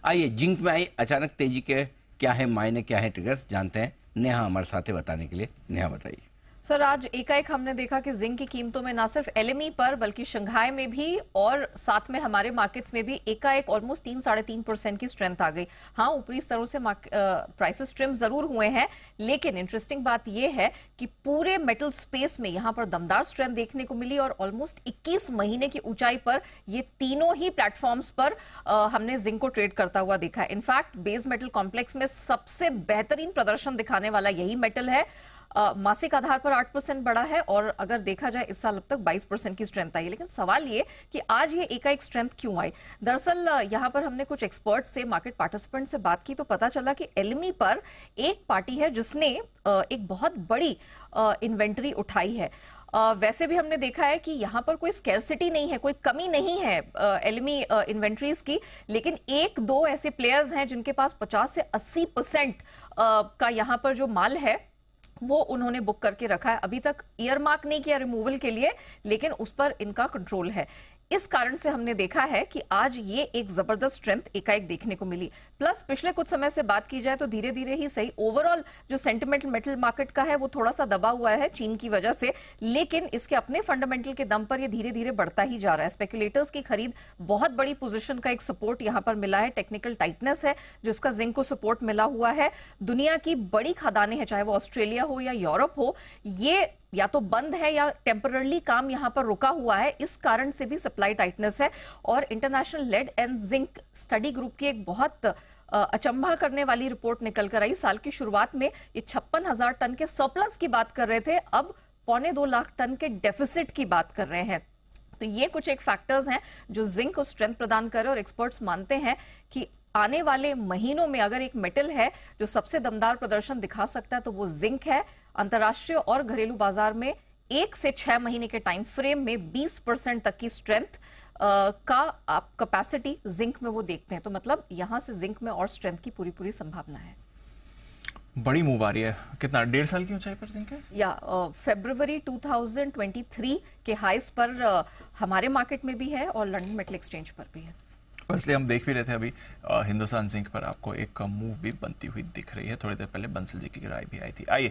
आइए जिंक में आई अचानक तेजी के क्या है मायने, क्या है ट्रिगर्स, जानते हैं। नेहा हमारे साथ है बताने के लिए। नेहा बताइए। सर, आज एकाएक हमने देखा कि जिंक की कीमतों में ना सिर्फ एलएमई पर बल्कि शंघाई में भी और साथ में हमारे मार्केट्स में भी एकाएक ऑलमोस्ट 3-3.5% की स्ट्रेंथ आ गई। हाँ, ऊपरी स्तरों से प्राइसेस ट्रिम जरूर हुए हैं, लेकिन इंटरेस्टिंग बात यह है कि पूरे मेटल स्पेस में यहां पर दमदार स्ट्रेंथ देखने को मिली और ऑलमोस्ट 21 महीने की ऊंचाई पर ये तीनों ही प्लेटफॉर्म्स पर हमने जिंक को ट्रेड करता हुआ देखा है। इनफैक्ट बेस मेटल कॉम्प्लेक्स में सबसे बेहतरीन प्रदर्शन दिखाने वाला यही मेटल है। मासिक आधार पर 8% बढ़ा है और अगर देखा जाए इस साल अब तक 22% की स्ट्रेंथ आई है। लेकिन सवाल ये कि आज ये एकाएक स्ट्रेंथ क्यों आई? दरअसल यहां पर हमने कुछ एक्सपर्ट से, मार्केट पार्टिसिपेंट से बात की तो पता चला कि एलएमई पर एक पार्टी है जिसने एक बहुत बड़ी इन्वेंट्री उठाई है। वैसे भी हमने देखा है कि यहाँ पर कोई स्कैरसिटी नहीं है, कोई कमी नहीं है एलएमई इन्वेंट्रीज की, लेकिन एक दो ऐसे प्लेयर्स हैं जिनके पास 50 से 80% का यहाँ पर जो माल है वो उन्होंने बुक करके रखा है। अभी तक ईयर मार्क नहीं किया रिमूवल के लिए, लेकिन उस पर इनका कंट्रोल है। इस कारण से हमने देखा है कि आज ये एक जबरदस्त स्ट्रेंथ एकाएक देखने को मिली। प्लस पिछले कुछ समय से बात की जाए तो धीरे धीरे ही सही ओवरऑल जो सेंटिमेंटल मेटल मार्केट का है वो थोड़ा सा दबा हुआ है चीन की वजह से, लेकिन इसके अपने फंडामेंटल के दम पर ये धीरे धीरे बढ़ता ही जा रहा है। स्पेकुलेटर्स की खरीद, बहुत बड़ी पोजीशन का एक सपोर्ट यहाँ पर मिला है, टेक्निकल टाइटनेस है जिसका जिंक को सपोर्ट मिला हुआ है। दुनिया की बड़ी खदानें हैं, चाहे वो ऑस्ट्रेलिया हो या यूरोप हो, ये या तो बंद है या टेम्पररली काम यहां पर रुका हुआ है। इस कारण से भी सप्लाई टाइटनेस है। और international lead and zinc study group की एक बहुत अचंभा करने वाली रिपोर्ट निकल कर आई। साल की शुरुआत में ये 56,000 टन के सरप्लस की बात कर रहे थे, अब 2.25 लाख टन के डेफिसिट की बात कर रहे हैं। तो ये कुछ एक फैक्टर्स हैं जो जिंक को स्ट्रेंथ प्रदान कर रहे हैं और एक्सपर्ट्स मानते हैं कि आने वाले महीनों में अगर एक मेटल है जो सबसे दमदार प्रदर्शन दिखा सकता है तो वो जिंक है। अंतर्राष्ट्रीय और घरेलू बाजार में 1 से 6 महीने के टाइम फ्रेम में 20% तक की स्ट्रेंथ का आप कैपेसिटी जिंक में वो देखते हैं। तो मतलब यहां से जिंक में और स्ट्रेंथ की पूरी पूरी संभावना है। बड़ी मूव आ रही है। कितना 1.5 साल की ऊंचाई पर जिंक है? या फरवरी 2023 के हाईस पर हमारे मार्केट में भी है और लंदन मेटल एक्सचेंज पर भी है। इसलिए हम देख भी रहे थे अभी हिंदुस्तान जिंक पर आपको एक मूव भी बनती हुई दिख रही है। थोड़ी देर पहले बंसल जी की राय भी आई थी। आइए